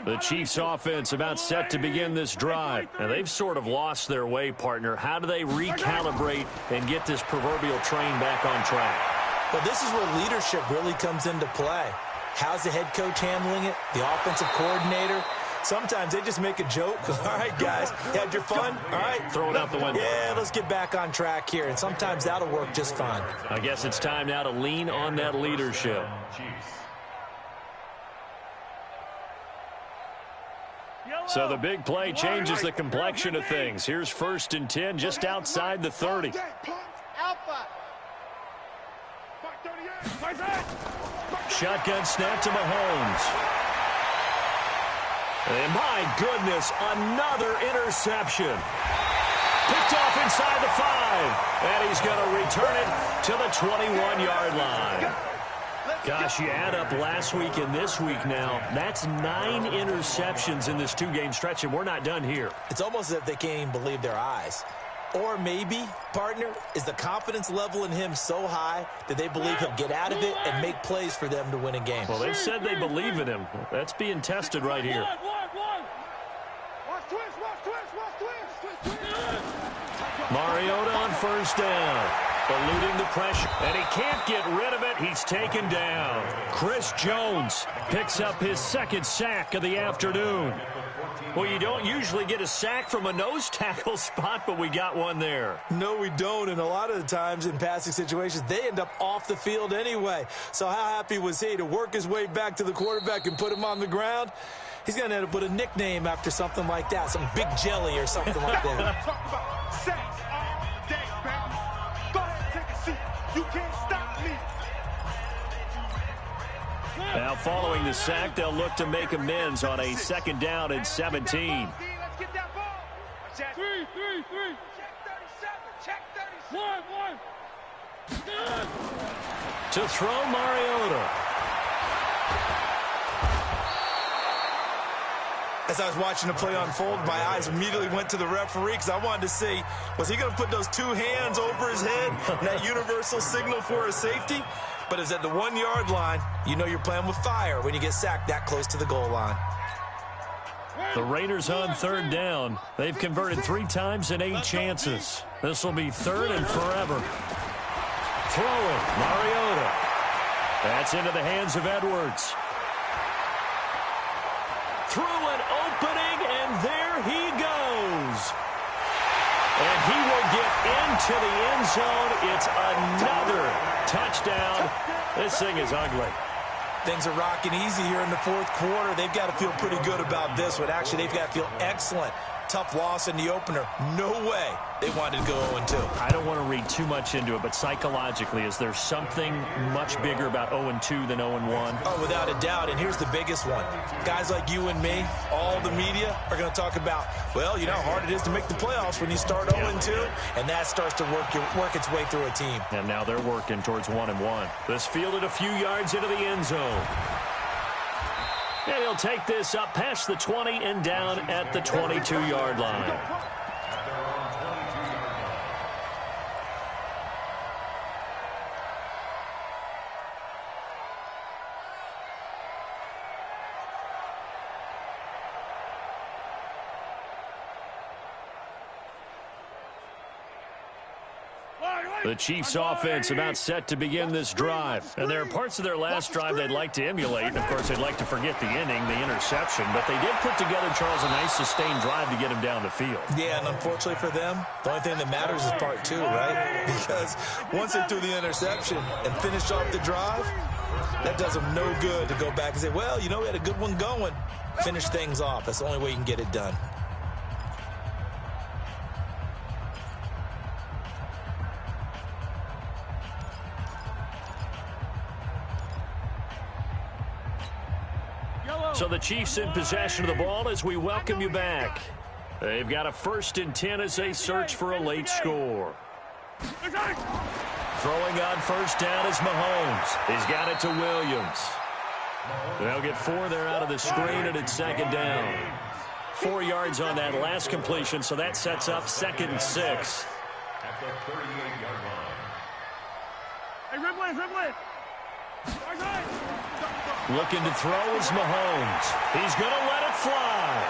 The Chiefs offense about set to begin this drive. Now, they've sort of lost their way, partner. How do they recalibrate and get this proverbial train back on track? Well, this is where leadership really comes into play. How's the head coach handling it? The offensive coordinator? Sometimes they just make a joke. All right, guys, you had your fun? All right. Throw it out the window. Yeah, let's get back on track here, and sometimes that'll work just fine. I guess it's time now to lean on that leadership. So the big play changes the complexion of things. Here's 1st and 10 just outside the 30. Shotgun snap to Mahomes. And my goodness, another interception. Picked off inside the 5. And he's going to return it to the 21-yard line. Gosh, you add up last week and this week now, that's 9 interceptions in this 2-game stretch, and we're not done here. It's almost as if they can't even believe their eyes. Or maybe, partner, is the confidence level in him so high that they believe he'll get out of it and make plays for them to win a game. Well, they've said they believe in him. That's being tested right here. Mariota on 1st down. Eluding the pressure, and he can't get rid of it. He's taken down. Chris Jones picks up his 2nd sack of the afternoon. Well, you don't usually get a sack from a nose tackle spot, but we got one there. No, we don't, and a lot of the times in passing situations, they end up off the field anyway. So how happy was he to work his way back to the quarterback and put him on the ground? He's going to end up with a nickname after something like that, some Big Jelly or something like that. Talk about sacks all day, baby. Go ahead and take a seat. You can't stop me. Now, following the sack, they'll look to make amends on a 2nd down and 17. Let's get that ball. Check 37. Check 37. To throw, Mariota. As I was watching the play unfold, my eyes immediately went to the referee because I wanted to see, was he going to put those 2 hands over his head, that universal signal for a safety? But it's at the 1-yard line. You know you're playing with fire when you get sacked that close to the goal line. The Raiders on 3rd down. They've converted 3 times in 8 chances. This will be 3rd and forever. Throwing, Mariota. That's into the hands of Edwards. Through an opening, and there he goes. And he will get into the end zone. It's another touchdown. This thing is ugly. Things are rocking easy here in the 4th quarter. They've got to feel pretty good about this one. Actually, they've got to feel excellent. Tough loss in the opener. No way they wanted to go 0-2. I don't want to read too much into it, but psychologically, is there something much bigger about 0-2 than 0-1? Oh, without a doubt, and here's the biggest one. Guys like you and me, all the media, are going to talk about, well, you know how hard it is to make the playoffs when you start 0-2, and that starts to work its way through a team. And now they're working towards 1-1. This fielded a few yards into the end zone. And he'll take this up past the 20 and down at the 22-yard line. The Chiefs offense about set to begin this drive. And there are parts of their last drive they'd like to emulate. And, of course, they'd like to forget the inning, the interception. But they did put together, Charles, a nice sustained drive to get him down the field. Yeah, and unfortunately for them, the only thing that matters is part 2, right? Because once they threw the interception and finished off the drive, that does them no good to go back and say, well, you know, we had a good one going. Finish things off. That's the only way you can get it done. So the Chiefs in possession of the ball as we welcome you back. They've got a 1st and 10 as they search for a late score. Throwing on 1st down is Mahomes. He's got it to Williams. They'll get 4 there out of the screen, and it's 2nd down. 4 yards on that last completion, so that sets up 2nd and 6. At the 38-yard line. Hey, Rimley. Looking to throw is Mahomes. He's going to let it fly.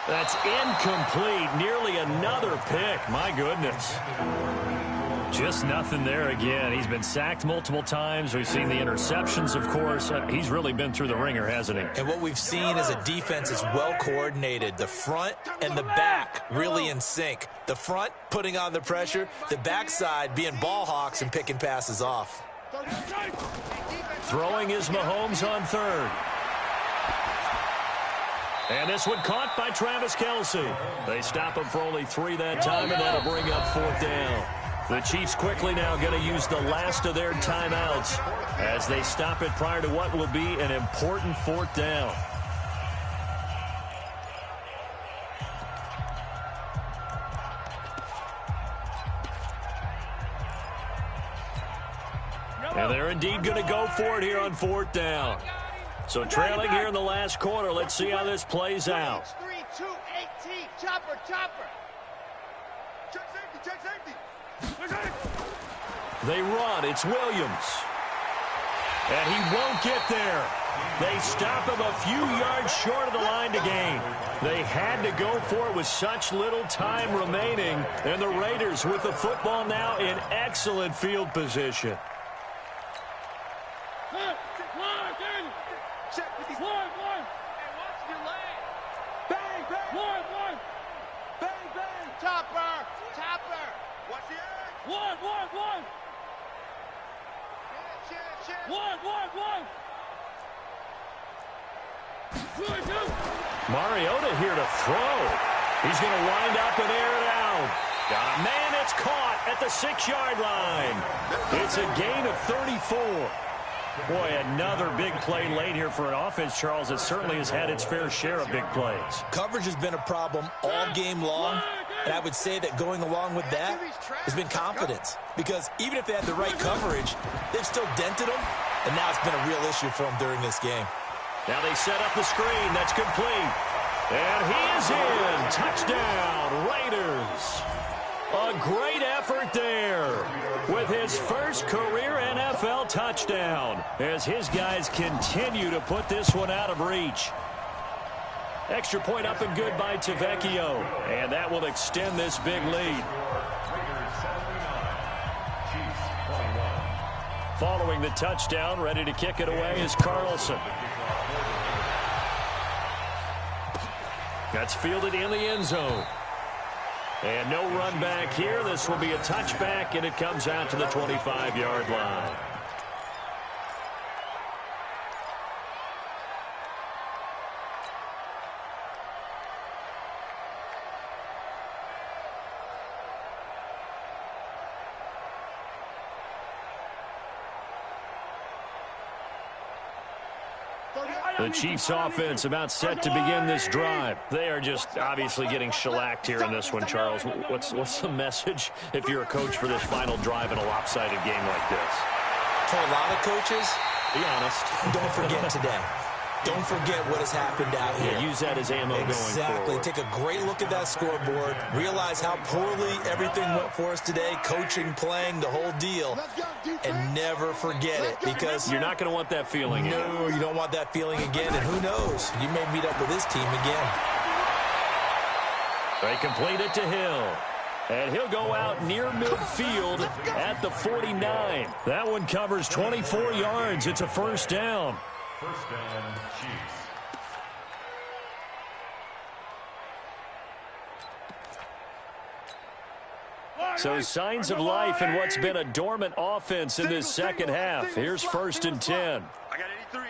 That's incomplete. Nearly another pick. My goodness. Just nothing there again. He's been sacked multiple times. We've seen the interceptions, of course. He's really been through the ringer, hasn't he? And what we've seen is a defense is well coordinated. The front and the back really in sync. The front putting on the pressure, the backside being ball hawks and picking passes off. Throwing is Mahomes on third. And this one caught by Travis Kelce. They stop him for only 3 that time, and that'll bring up 4th down. The Chiefs quickly now going to use the last of their timeouts as they stop it prior to what will be an important 4th down. And they're indeed going to go for it here on 4th down. So trailing here in the last quarter. Let's see how this plays out. 3-2-18. Chopper. Check safety. They run. It's Williams. And he won't get there. They stop him a few yards short of the line to gain. They had to go for it with such little time remaining. And the Raiders with the football now in excellent field position. Mariota here to throw. He's going to wind up and air it out. Man, it's caught at the 6-yard line. It's a gain of 34. Boy, another big play late here for an offense, Charles, that certainly has had its fair share of big plays. Coverage has been a problem all game long, and I would say that going along with that has been confidence. Because even if they had the right coverage, they've still dented them, and now it's been a real issue for them during this game. Now they set up the screen. That's complete. And he is in. Touchdown, Raiders. A great effort there with his first career NFL touchdown as his guys continue to put this one out of reach. Extra point up and good by Tavecchio, and that will extend this big lead. Following the touchdown, ready to kick it away is Carlson. That's fielded in the end zone. And no run back here. This will be a touchback, and it comes out to the 25-yard line. The Chiefs offense about set to begin this drive. They are just obviously getting shellacked here in this one, Charles. What's the message if you're a coach for this final drive in a lopsided game like this? For a lot of coaches, be honest. Don't forget today. Don't forget what has happened out here. Yeah, use that as ammo going forward. Exactly. Take a great look at that scoreboard. Realize how poorly everything went for us today. Coaching, playing, the whole deal. And never forget it, because you're not going to want that feeling. No, you don't want that feeling again. And who knows? You may meet up with this team again. They complete it to Hill. And he'll go out near midfield at the 49. That one covers 24 yards. It's a first down. First down, Chiefs. So signs of life in what's been a dormant offense in this second half. Here's 1st and 10. I got 83.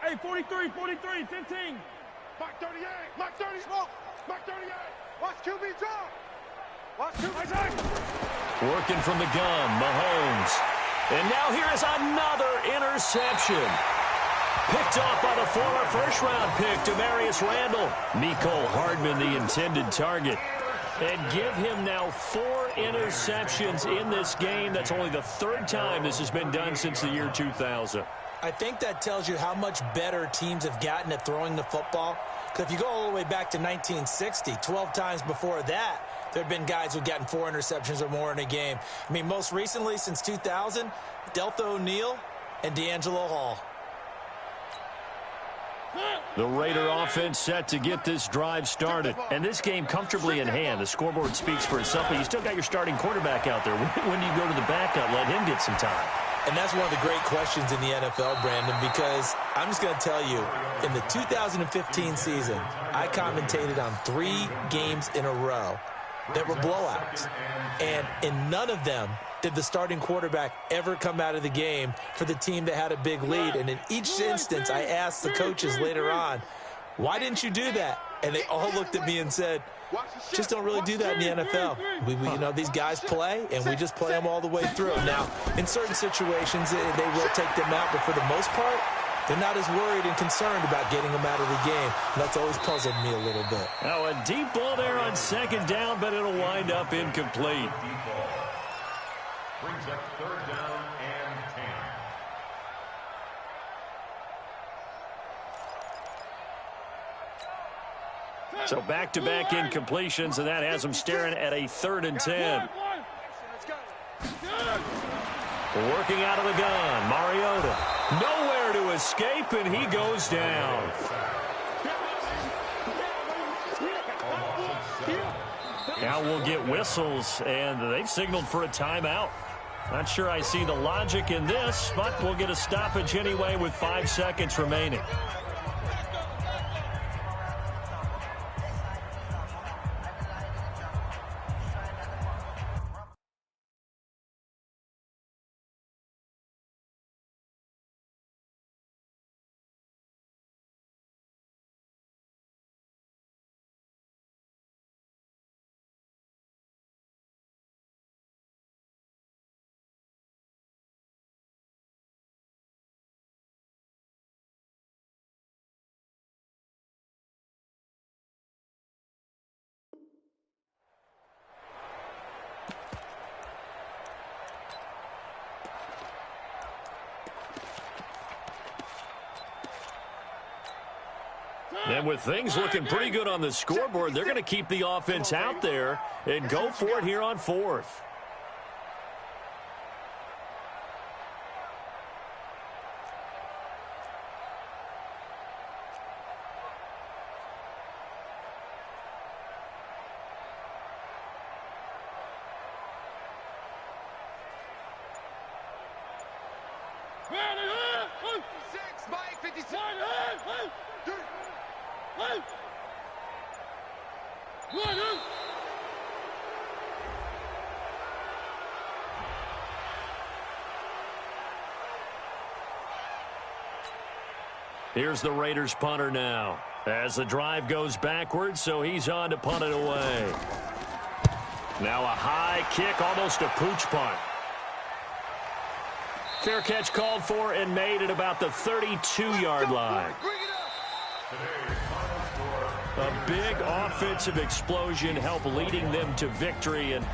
Hey, 43, 15. Mark 38, Mark 30, smoke. Mark 38. Watch QB drop. Watch QB. Working from the gun, Mahomes. And now here is another interception. Picked off by the former first-round pick, Demarius Randall. Mecole Hardman, the intended target. And give him now 4 interceptions in this game. That's only the 3rd time this has been done since the year 2000. I think that tells you how much better teams have gotten at throwing the football. Because if you go all the way back to 1960, 12 times before that, there have been guys who've gotten 4 interceptions or more in a game. I mean, most recently, since 2000, Deltha O'Neal and D'Angelo Hall. The Raider offense set to get this drive started. And this game comfortably in hand. The scoreboard speaks for itself, but you still got your starting quarterback out there. When do you go to the backup, let him get some time? And that's one of the great questions in the NFL, Brandon, because I'm just going to tell you, in the 2015 season, I commentated on 3 games in a row that were blowouts. And in none of them did the starting quarterback ever come out of the game for the team that had a big lead. And in each instance, I asked the coaches later on, why didn't you do that? And they all looked at me and said, just don't really do that in the NFL. You know, these guys play, and we just play them all the way through. Now, in certain situations, they will take them out, but for the most part, they're not as worried and concerned about getting them out of the game. And that's always puzzled me a little bit. Now, a deep ball there on second down, but it'll wind up incomplete. Brings up third down and 10. So back-to-back incompletions, and that has them staring at a 3rd and 10. Working out of the gun, Mariota. Nowhere to escape, and he goes down. Now we'll get whistles, and they've signaled for a timeout. Not sure I see the logic in this, but we'll get a stoppage anyway with 5 seconds remaining. And with things looking pretty good on the scoreboard, they're going to keep the offense out there and go for it here on 4th. Here's the Raiders punter now as the drive goes backwards, so he's on to punt it away. Now a high kick, almost a pooch punt. Fair catch called for and made at about the 32-yard line. A big offensive explosion helped leading them to victory, and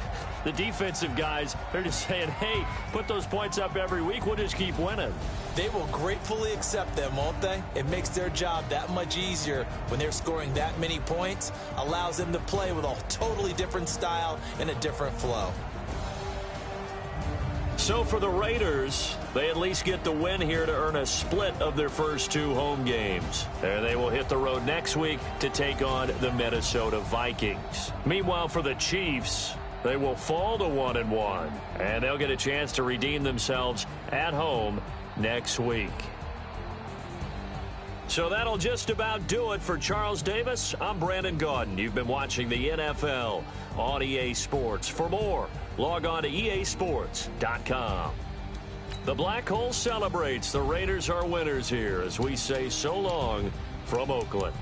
the defensive guys, they're just saying, hey, put those points up every week, we'll just keep winning. They will gratefully accept them, won't they? It makes their job that much easier when they're scoring that many points, allows them to play with a totally different style and a different flow. So for the Raiders, they at least get the win here to earn a split of their first 2 home games. And they will hit the road next week to take on the Minnesota Vikings. Meanwhile, for the Chiefs, they will fall to 1-1, and they'll get a chance to redeem themselves at home next week. So that'll just about do it for Charles Davis. I'm Brandon Gaudin. You've been watching the NFL on EA Sports. For more, log on to easports.com. The Black Hole celebrates. The Raiders are winners here as we say so long from Oakland.